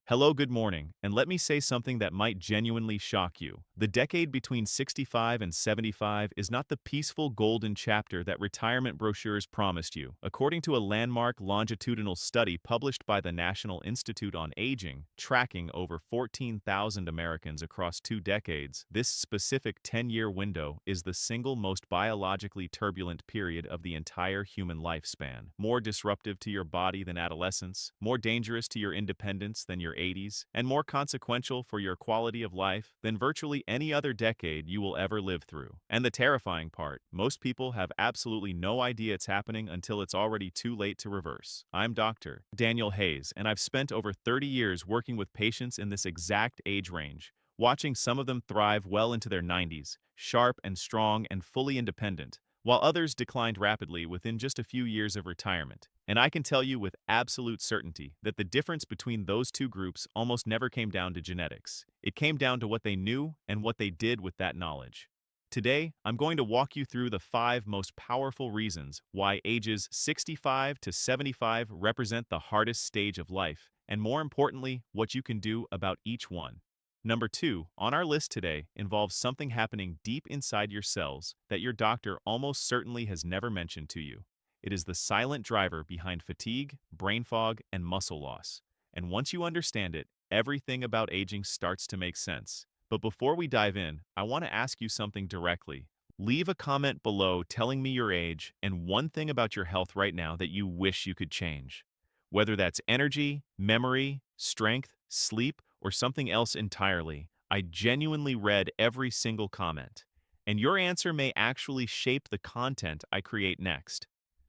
Hello, good morning, and let me say something that might genuinely shock you. The decade between 65 and 75 is not the peaceful golden chapter that retirement brochures promised you. According to a landmark longitudinal study published by the National Institute on Aging, tracking over 14,000 Americans across 2 decades, this specific 10-year window is the single most biologically turbulent period of the entire human lifespan. More disruptive to your body than adolescence, more dangerous to your independence than your 80s, and more consequential for your quality of life than virtually any other decade you will ever live through. And the terrifying part, most people have absolutely no idea it's happening until it's already too late to reverse. I'm Dr. Daniel Hayes, and I've spent over 30 years working with patients in this exact age range, watching some of them thrive well into their 90s, sharp and strong and fully independent, while others declined rapidly within just a few years of retirement. And I can tell you with absolute certainty that the difference between those two groups almost never came down to genetics. It came down to what they knew and what they did with that knowledge. Today, I'm going to walk you through the 5 most powerful reasons why ages 65 to 75 represent the hardest stage of life, and more importantly, what you can do about each one. Number 2 on our list today involves something happening deep inside your cells that your doctor almost certainly has never mentioned to you. It is the silent driver behind fatigue, brain fog, and muscle loss. And once you understand it, everything about aging starts to make sense. But before we dive in, I want to ask you something directly. Leave a comment below telling me your age and one thing about your health right now that you wish you could change. Whether that's energy, memory, strength, sleep, or something else entirely, I genuinely read every single comment. And your answer may actually shape the content I create next.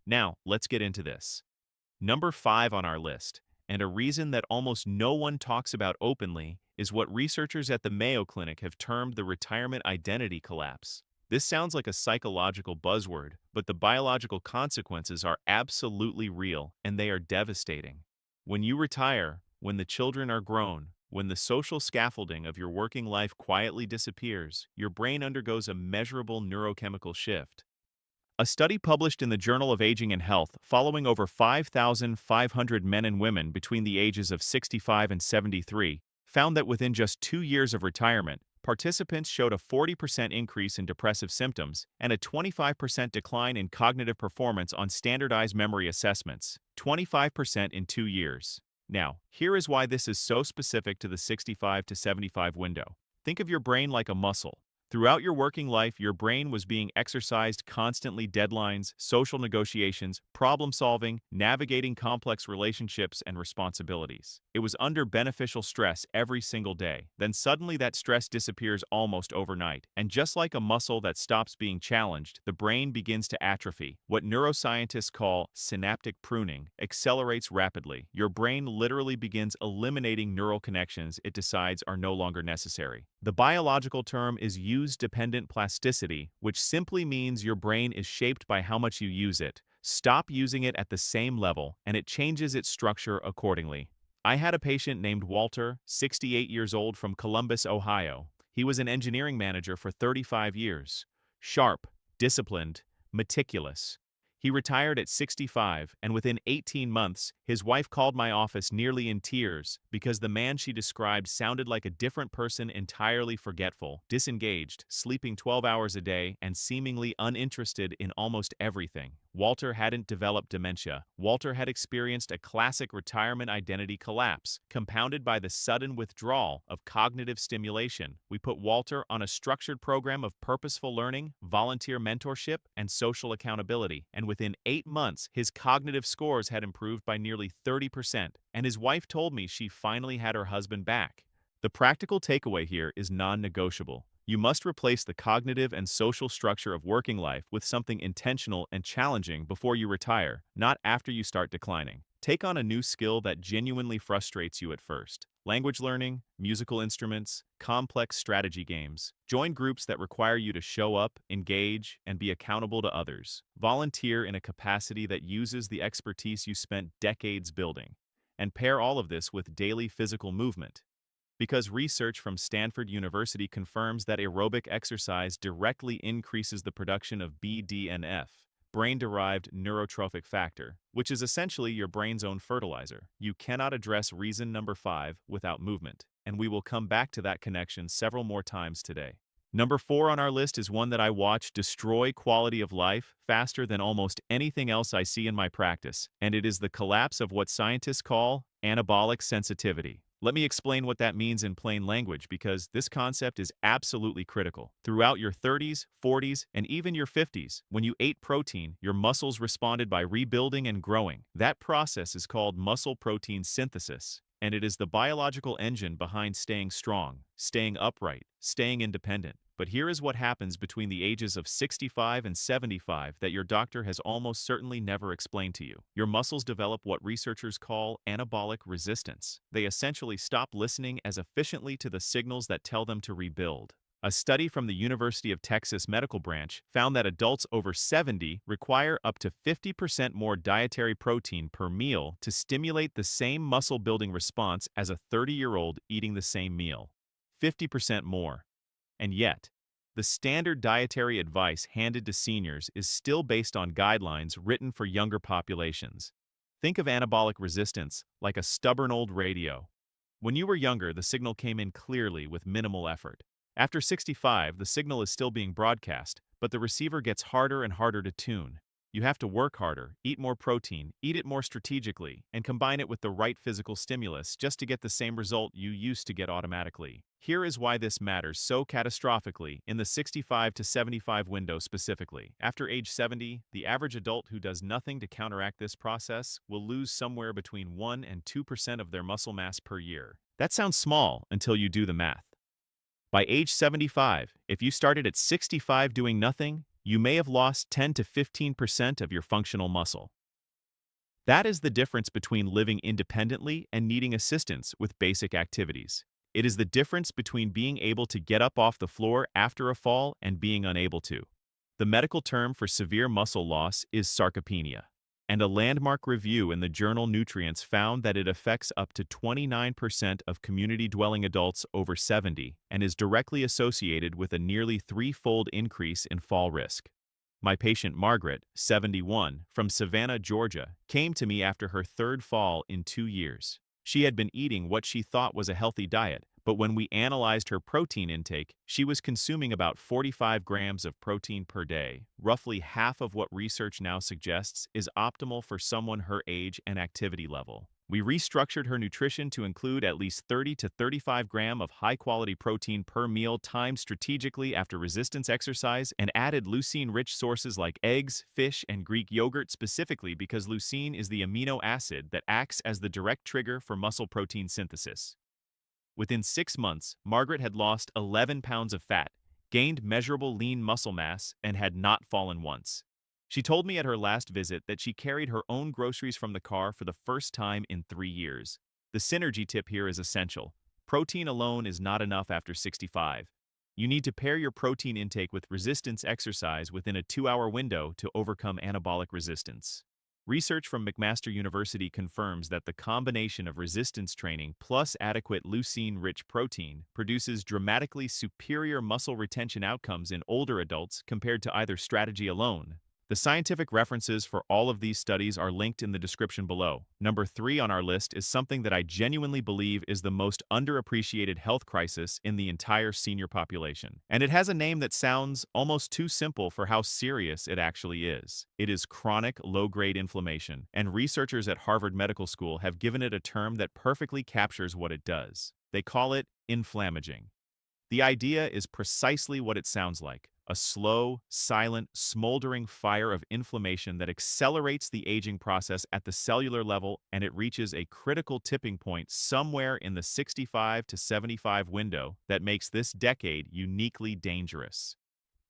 Now, let's get into this. Number 5 on our list, and a reason that almost no one talks about openly, is what researchers at the Mayo Clinic have termed the retirement identity collapse. This sounds like a psychological buzzword, but the biological consequences are absolutely real, and they are devastating. When you retire, when the children are grown, when the social scaffolding of your working life quietly disappears, your brain undergoes a measurable neurochemical shift. A study published in the Journal of Aging and Health following over 5,500 men and women between the ages of 65 and 73 found that within just 2 years of retirement, participants showed a 40% increase in depressive symptoms and a 25% decline in cognitive performance on standardized memory assessments, 25% in 2 years. Now, here is why this is so specific to the 65 to 75 window. Think of your brain like a muscle. Throughout your working life, your brain was being exercised constantly: deadlines, social negotiations, problem solving, navigating complex relationships and responsibilities. It was under beneficial stress every single day. Then suddenly that stress disappears almost overnight. And just like a muscle that stops being challenged, the brain begins to atrophy. What neuroscientists call synaptic pruning accelerates rapidly. Your brain literally begins eliminating neural connections it decides are no longer necessary. The biological term is use-dependent plasticity, which simply means your brain is shaped by how much you use it. Stop using it at the same level, and it changes its structure accordingly. I had a patient named Walter, 68 years old, from Columbus, Ohio. He was an engineering manager for 35 years. Sharp, disciplined, meticulous. He retired at 65, and within 18 months, his wife called my office nearly in tears because the man she described sounded like a different person, entirely forgetful, disengaged, sleeping 12 hours a day, and seemingly uninterested in almost everything. Walter hadn't developed dementia. Walter had experienced a classic retirement identity collapse, compounded by the sudden withdrawal of cognitive stimulation. We put Walter on a structured program of purposeful learning, volunteer mentorship, and social accountability, and within 8 months, his cognitive scores had improved by nearly 30%, and his wife told me she finally had her husband back. The practical takeaway here is non-negotiable. You must replace the cognitive and social structure of working life with something intentional and challenging before you retire, not after you start declining. Take on a new skill that genuinely frustrates you at first. Language learning, musical instruments, complex strategy games. Join groups that require you to show up, engage, and be accountable to others. Volunteer in a capacity that uses the expertise you spent decades building. And pair all of this with daily physical movement, because research from Stanford University confirms that aerobic exercise directly increases the production of BDNF, brain-derived neurotrophic factor, which is essentially your brain's own fertilizer. You cannot address reason number 5 without movement, and we will come back to that connection several more times today. Number 4 on our list is one that I watch destroy quality of life faster than almost anything else I see in my practice, and it is the collapse of what scientists call anabolic sensitivity. Let me explain what that means in plain language because this concept is absolutely critical. Throughout your 30s, 40s, and even your 50s, when you ate protein, your muscles responded by rebuilding and growing. That process is called muscle protein synthesis, and it is the biological engine behind staying strong, staying upright, staying independent. But here is what happens between the ages of 65 and 75 that your doctor has almost certainly never explained to you. Your muscles develop what researchers call anabolic resistance. They essentially stop listening as efficiently to the signals that tell them to rebuild. A study from the University of Texas Medical Branch found that adults over 70 require up to 50% more dietary protein per meal to stimulate the same muscle-building response as a 30-year-old eating the same meal. 50% more. And yet, the standard dietary advice handed to seniors is still based on guidelines written for younger populations. Think of anabolic resistance like a stubborn old radio. When you were younger, the signal came in clearly with minimal effort. After 65, the signal is still being broadcast, but the receiver gets harder and harder to tune. You have to work harder, eat more protein, eat it more strategically, and combine it with the right physical stimulus just to get the same result you used to get automatically. Here is why this matters so catastrophically in the 65 to 75 window specifically. After age 70, the average adult who does nothing to counteract this process will lose somewhere between 1 and 2% of their muscle mass per year. That sounds small until you do the math. By age 75, if you started at 65 doing nothing, you may have lost 10 to 15% of your functional muscle. That is the difference between living independently and needing assistance with basic activities. It is the difference between being able to get up off the floor after a fall and being unable to. The medical term for severe muscle loss is sarcopenia, and a landmark review in the journal Nutrients found that it affects up to 29% of community-dwelling adults over 70 and is directly associated with a nearly threefold increase in fall risk. My patient Margaret, 71, from Savannah, Georgia, came to me after her third fall in 2 years. She had been eating what she thought was a healthy diet, but when we analyzed her protein intake, she was consuming about 45 grams of protein per day, roughly half of what research now suggests is optimal for someone her age and activity level. We restructured her nutrition to include at least 30 to 35 grams of high-quality protein per meal timed strategically after resistance exercise and added leucine-rich sources like eggs, fish, and Greek yogurt specifically because leucine is the amino acid that acts as the direct trigger for muscle protein synthesis. Within 6 months, Margaret had lost 11 pounds of fat, gained measurable lean muscle mass, and had not fallen once. She told me at her last visit that she carried her own groceries from the car for the first time in 3 years. The synergy tip here is essential. Protein alone is not enough after 65. You need to pair your protein intake with resistance exercise within a 2-hour window to overcome anabolic resistance. Research from McMaster University confirms that the combination of resistance training plus adequate leucine-rich protein produces dramatically superior muscle retention outcomes in older adults compared to either strategy alone. The scientific references for all of these studies are linked in the description below. Number 3 on our list is something that I genuinely believe is the most underappreciated health crisis in the entire senior population. And it has a name that sounds almost too simple for how serious it actually is. It is chronic low-grade inflammation, and researchers at Harvard Medical School have given it a term that perfectly captures what it does. They call it inflammaging. The idea is precisely what it sounds like. A slow, silent, smoldering fire of inflammation that accelerates the aging process at the cellular level, and it reaches a critical tipping point somewhere in the 65 to 75 window that makes this decade uniquely dangerous.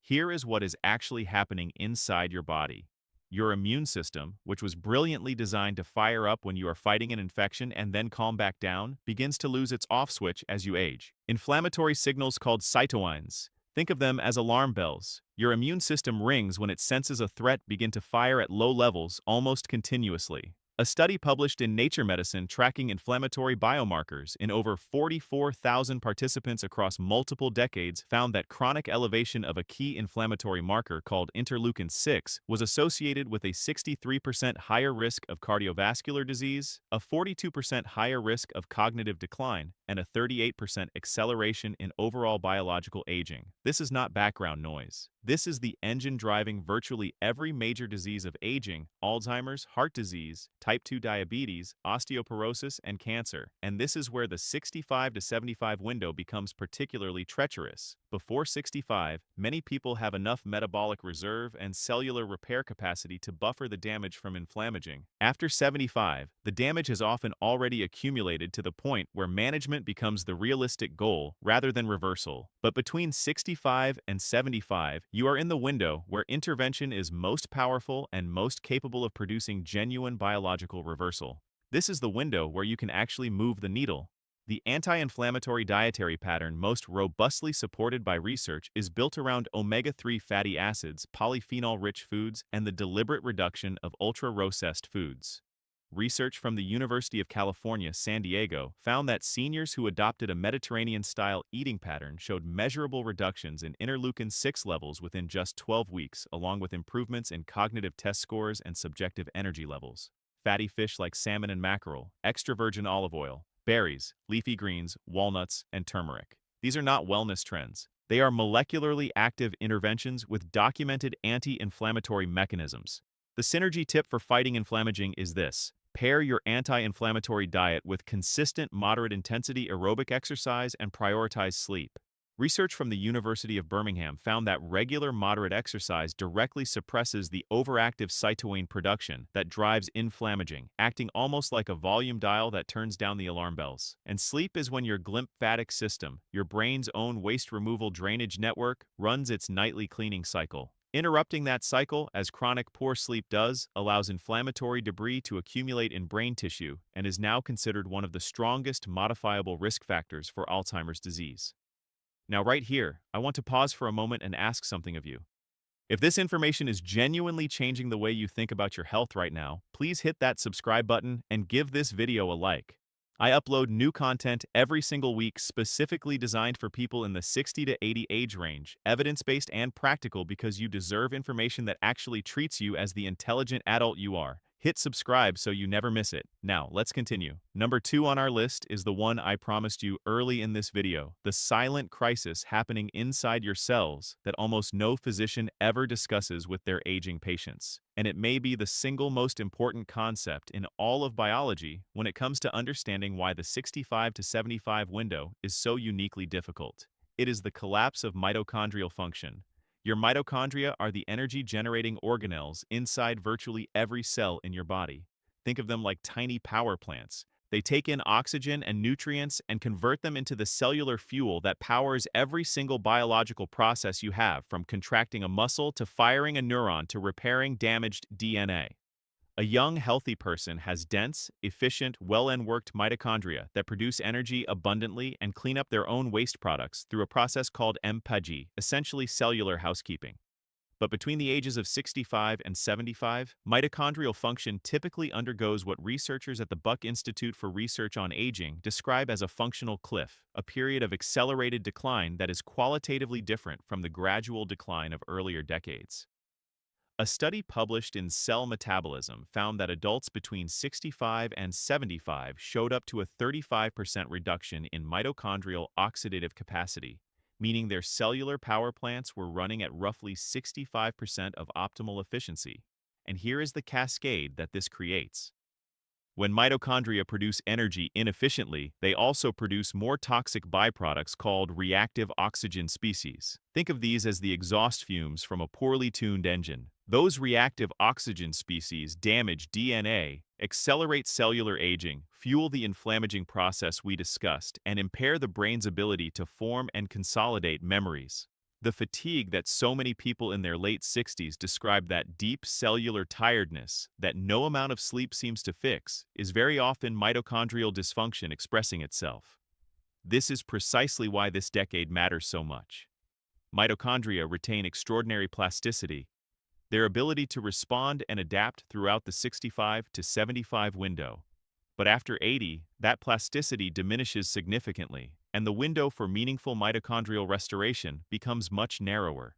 Here is what is actually happening inside your body. Your immune system, which was brilliantly designed to fire up when you are fighting an infection and then calm back down, begins to lose its off switch as you age. Inflammatory signals called cytokines. Think of them as alarm bells. Your immune system rings when it senses a threat begin to fire at low levels almost continuously. A study published in Nature Medicine tracking inflammatory biomarkers in over 44,000 participants across multiple decades found that chronic elevation of a key inflammatory marker called interleukin-6 was associated with a 63% higher risk of cardiovascular disease, a 42% higher risk of cognitive decline, and a 38% acceleration in overall biological aging. This is not background noise. This is the engine driving virtually every major disease of aging: Alzheimer's, heart disease, type 2 diabetes, osteoporosis, and cancer. And this is where the 65 to 75 window becomes particularly treacherous. Before 65, many people have enough metabolic reserve and cellular repair capacity to buffer the damage from inflammaging. After 75, the damage has often already accumulated to the point where management becomes the realistic goal rather than reversal. But between 65 and 75, you are in the window where intervention is most powerful and most capable of producing genuine biological reversal. This is the window where you can actually move the needle. The anti-inflammatory dietary pattern most robustly supported by research is built around omega-3 fatty acids, polyphenol-rich foods, and the deliberate reduction of ultra-processed foods. Research from the University of California, San Diego found that seniors who adopted a Mediterranean-style eating pattern showed measurable reductions in interleukin-6 levels within just 12 weeks, along with improvements in cognitive test scores and subjective energy levels. Fatty fish like salmon and mackerel, extra virgin olive oil, berries, leafy greens, walnuts, and turmeric. These are not wellness trends. They are molecularly active interventions with documented anti-inflammatory mechanisms. The synergy tip for fighting inflammaging is this: pair your anti-inflammatory diet with consistent moderate-intensity aerobic exercise and prioritize sleep. Research from the University of Birmingham found that regular moderate exercise directly suppresses the overactive cytokine production that drives inflammaging, acting almost like a volume dial that turns down the alarm bells. And sleep is when your glymphatic system, your brain's own waste removal drainage network, runs its nightly cleaning cycle. Interrupting that cycle, as chronic poor sleep does, allows inflammatory debris to accumulate in brain tissue and is now considered one of the strongest modifiable risk factors for Alzheimer's disease. Now right here, I want to pause for a moment and ask something of you. If this information is genuinely changing the way you think about your health right now, please hit that subscribe button and give this video a like. I upload new content every single week specifically designed for people in the 60 to 80 age range, evidence-based and practical, because you deserve information that actually treats you as the intelligent adult you are. Hit subscribe so you never miss it. Now, let's continue. Number 2 on our list is the one I promised you early in this video: the silent crisis happening inside your cells that almost no physician ever discusses with their aging patients. And it may be the single most important concept in all of biology when it comes to understanding why the 65 to 75 window is so uniquely difficult. It is the collapse of mitochondrial function. Your mitochondria are the energy-generating organelles inside virtually every cell in your body. Think of them like tiny power plants. They take in oxygen and nutrients and convert them into the cellular fuel that powers every single biological process you have, from contracting a muscle to firing a neuron to repairing damaged DNA. A young, healthy person has dense, efficient, well-worked mitochondria that produce energy abundantly and clean up their own waste products through a process called MPG, essentially cellular housekeeping. But between the ages of 65 and 75, mitochondrial function typically undergoes what researchers at the Buck Institute for Research on Aging describe as a functional cliff, a period of accelerated decline that is qualitatively different from the gradual decline of earlier decades. A study published in Cell Metabolism found that adults between 65 and 75 showed up to a 35% reduction in mitochondrial oxidative capacity, meaning their cellular power plants were running at roughly 65% of optimal efficiency. And here is the cascade that this creates. When mitochondria produce energy inefficiently, they also produce more toxic byproducts called reactive oxygen species. Think of these as the exhaust fumes from a poorly tuned engine. Those reactive oxygen species damage DNA, accelerate cellular aging, fuel the inflammaging process we discussed, and impair the brain's ability to form and consolidate memories. The fatigue that so many people in their late 60s describe, that deep cellular tiredness that no amount of sleep seems to fix, is very often mitochondrial dysfunction expressing itself. This is precisely why this decade matters so much. Mitochondria retain extraordinary plasticity. their ability to respond and adapt throughout the 65 to 75 window. But after 80, that plasticity diminishes significantly, and the window for meaningful mitochondrial restoration becomes much narrower.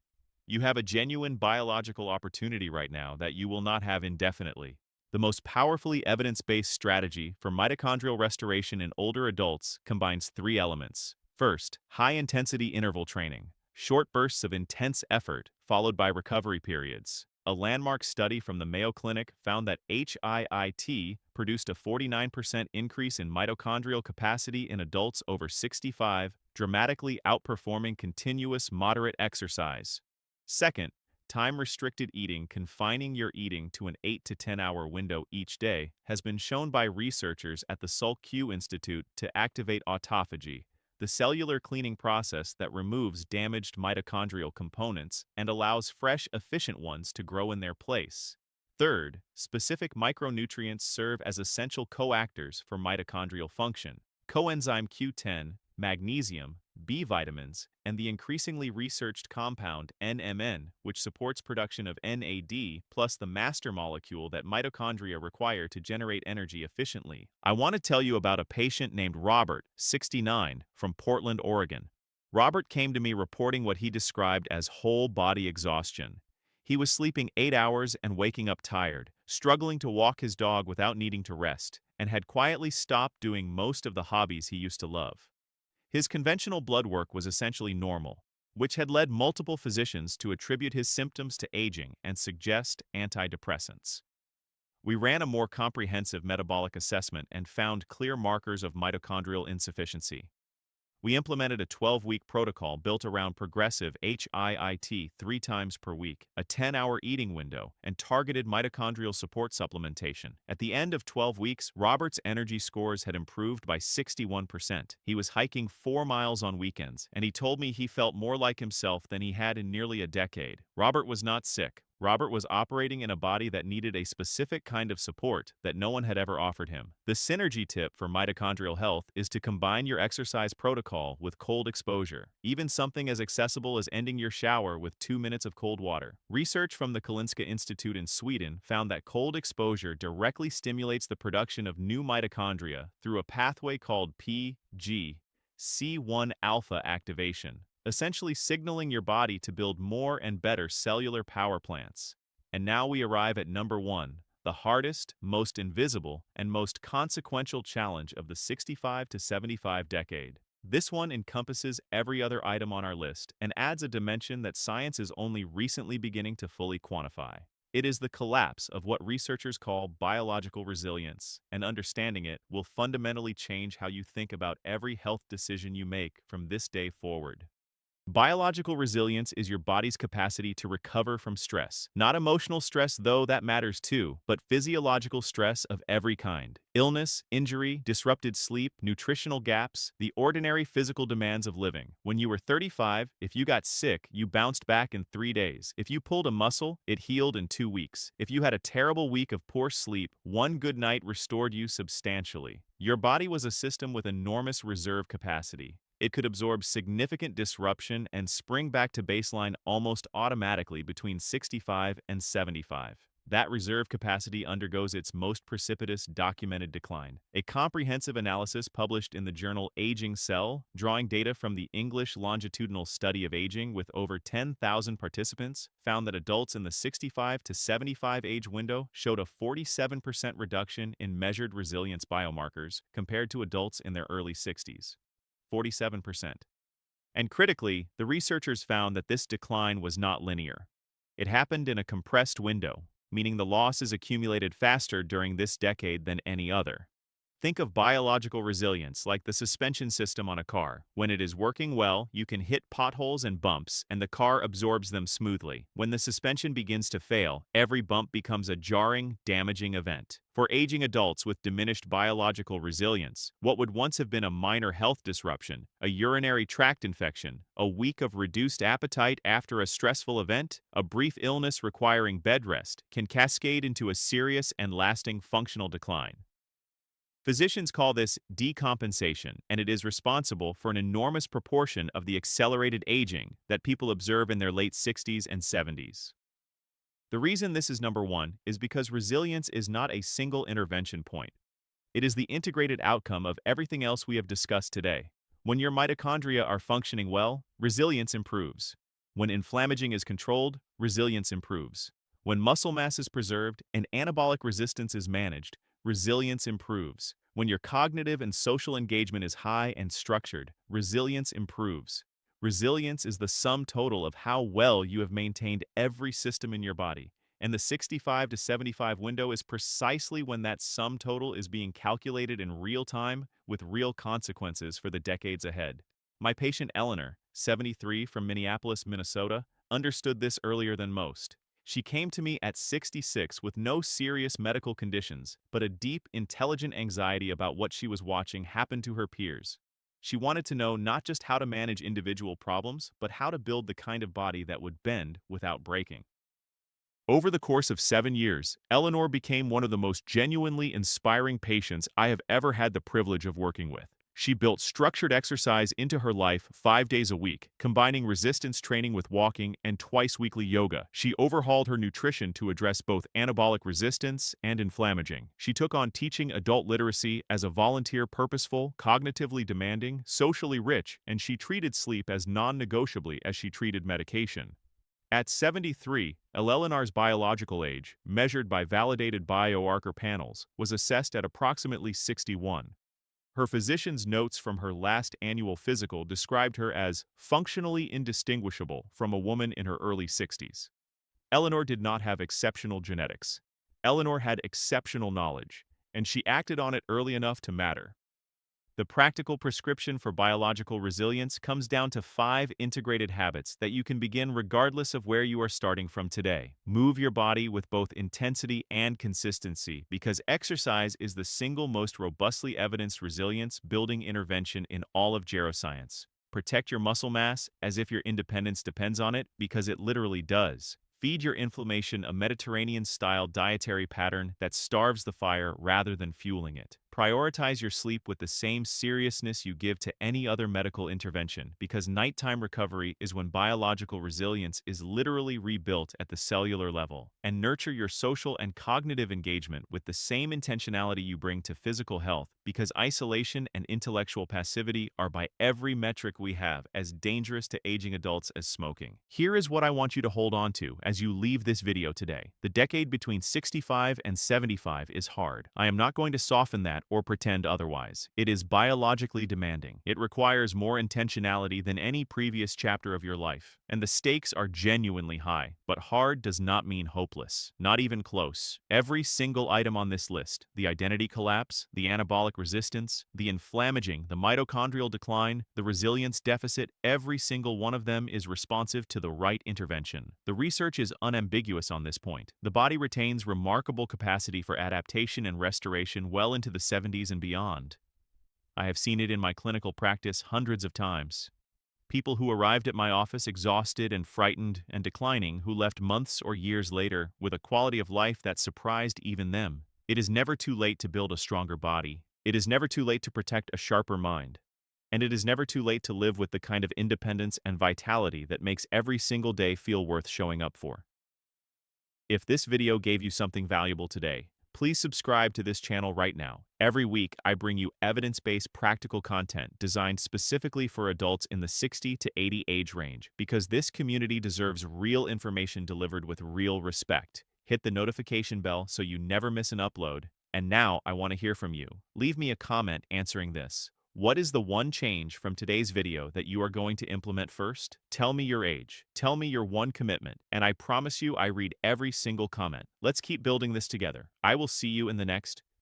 You have a genuine biological opportunity right now that you will not have indefinitely. The most powerfully evidence-based strategy for mitochondrial restoration in older adults combines three elements. First, high-intensity interval training, short bursts of intense effort followed by recovery periods. A landmark study from the Mayo Clinic found that HIIT produced a 49% increase in mitochondrial capacity in adults over 65, dramatically outperforming continuous moderate exercise. Second, time-restricted eating, confining your eating to an 8 to 10-hour window each day, has been shown by researchers at the Salk-Q Institute to activate autophagy, the cellular cleaning process that removes damaged mitochondrial components and allows fresh, efficient ones to grow in their place. Third, specific micronutrients serve as essential coactors for mitochondrial function. Coenzyme Q10, magnesium, B vitamins, and the increasingly researched compound NMN, which supports production of NAD, plus the master molecule that mitochondria require to generate energy efficiently. I want to tell you about a patient named Robert, 69, from Portland, Oregon. Robert came to me reporting what he described as whole-body exhaustion. He was sleeping 8 hours and waking up tired, struggling to walk his dog without needing to rest, and had quietly stopped doing most of the hobbies he used to love. His conventional blood work was essentially normal, which had led multiple physicians to attribute his symptoms to aging and suggest antidepressants. We ran a more comprehensive metabolic assessment and found clear markers of mitochondrial insufficiency. We implemented a 12-week protocol built around progressive HIIT 3 times per week, a 10-hour eating window, and targeted mitochondrial support supplementation. At the end of 12 weeks, Robert's energy scores had improved by 61%. He was hiking 4 miles on weekends, and he told me he felt more like himself than he had in nearly a decade. Robert was not sick. Robert was operating in a body that needed a specific kind of support that no one had ever offered him. The synergy tip for mitochondrial health is to combine your exercise protocol with cold exposure, even something as accessible as ending your shower with 2 minutes of cold water. Research from the Karolinska Institute in Sweden found that cold exposure directly stimulates the production of new mitochondria through a pathway called PGC1-alpha activation, essentially signaling your body to build more and better cellular power plants. And now we arrive at number 1, the hardest, most invisible, and most consequential challenge of the 65 to 75 decade. This one encompasses every other item on our list and adds a dimension that science is only recently beginning to fully quantify. It is the collapse of what researchers call biological resilience, and understanding it will fundamentally change how you think about every health decision you make from this day forward. Biological resilience is your body's capacity to recover from stress. Not emotional stress, though that matters too, but physiological stress of every kind. Illness, injury, disrupted sleep, nutritional gaps, the ordinary physical demands of living. When you were 35, if you got sick, you bounced back in 3 days. If you pulled a muscle, it healed in 2 weeks. If you had a terrible week of poor sleep, one good night restored you substantially. Your body was a system with enormous reserve capacity. It could absorb significant disruption and spring back to baseline almost automatically between 65 and 75. That reserve capacity undergoes its most precipitous documented decline. A comprehensive analysis published in the journal Aging Cell, drawing data from the English Longitudinal Study of Aging with over 10,000 participants, found that adults in the 65 to 75 age window showed a 47% reduction in measured resilience biomarkers compared to adults in their early 60s. 47%. And critically, the researchers found that this decline was not linear. It happened in a compressed window, meaning the losses accumulated faster during this decade than any other. Think of biological resilience like the suspension system on a car. When it is working well, you can hit potholes and bumps, and the car absorbs them smoothly. When the suspension begins to fail, every bump becomes a jarring, damaging event. For aging adults with diminished biological resilience, what would once have been a minor health disruption, a urinary tract infection, a week of reduced appetite after a stressful event, a brief illness requiring bed rest, can cascade into a serious and lasting functional decline. Physicians call this decompensation, and it is responsible for an enormous proportion of the accelerated aging that people observe in their late 60s and 70s. The reason this is number one is because resilience is not a single intervention point. It is the integrated outcome of everything else we have discussed today. When your mitochondria are functioning well, resilience improves. When inflammaging is controlled, resilience improves. When muscle mass is preserved and anabolic resistance is managed, resilience improves. When your cognitive and social engagement is high and structured, resilience improves. Resilience is the sum total of how well you have maintained every system in your body. And the 65 to 75 window is precisely when that sum total is being calculated in real time with real consequences for the decades ahead. My patient Eleanor, 73 from Minneapolis, Minnesota, understood this earlier than most. She came to me at 66 with no serious medical conditions, but a deep, intelligent anxiety about what she was watching happen to her peers. She wanted to know not just how to manage individual problems, but how to build the kind of body that would bend without breaking. Over the course of 7 years, Eleanor became one of the most genuinely inspiring patients I have ever had the privilege of working with. She built structured exercise into her life 5 days a week, combining resistance training with walking and twice-weekly yoga. She overhauled her nutrition to address both anabolic resistance and inflammaging. She took on teaching adult literacy as a volunteer, purposeful, cognitively demanding, socially rich, and she treated sleep as non-negotiably as she treated medication. At 73, Eleanor's biological age, measured by validated biomarker panels, was assessed at approximately 61. Her physician's notes from her last annual physical described her as functionally indistinguishable from a woman in her early 60s. Eleanor did not have exceptional genetics. Eleanor had exceptional knowledge, and she acted on it early enough to matter. The practical prescription for biological resilience comes down to 5 integrated habits that you can begin regardless of where you are starting from today. Move your body with both intensity and consistency because exercise is the single most robustly evidenced resilience building intervention in all of geroscience. Protect your muscle mass as if your independence depends on it because it literally does. Feed your inflammation a Mediterranean-style dietary pattern that starves the fire rather than fueling it. Prioritize your sleep with the same seriousness you give to any other medical intervention because nighttime recovery is when biological resilience is literally rebuilt at the cellular level. And nurture your social and cognitive engagement with the same intentionality you bring to physical health because isolation and intellectual passivity are by every metric we have as dangerous to aging adults as smoking. Here is what I want you to hold on to as you leave this video today. The decade between 65 and 75 is hard. I am not going to soften that or pretend otherwise. It is biologically demanding. It requires more intentionality than any previous chapter of your life. And the stakes are genuinely high. But hard does not mean hopeless. Not even close. Every single item on this list, the identity collapse, the anabolic resistance, the inflammaging, the mitochondrial decline, the resilience deficit, every single one of them is responsive to the right intervention. The research is unambiguous on this point. The body retains remarkable capacity for adaptation and restoration well into the 70s and beyond. I have seen it in my clinical practice hundreds of times. People who arrived at my office exhausted and frightened and declining who left months or years later with a quality of life that surprised even them. It is never too late to build a stronger body. It is never too late to protect a sharper mind. And it is never too late to live with the kind of independence and vitality that makes every single day feel worth showing up for. If this video gave you something valuable today, please subscribe to this channel right now. Every week, I bring you evidence-based practical content designed specifically for adults in the 60 to 80 age range because this community deserves real information delivered with real respect. Hit the notification bell so you never miss an upload. And now I want to hear from you. Leave me a comment answering this. What is the one change from today's video that you are going to implement first? Tell me your age. Tell me your one commitment, and I promise you I read every single comment. Let's keep building this together. I will see you in the next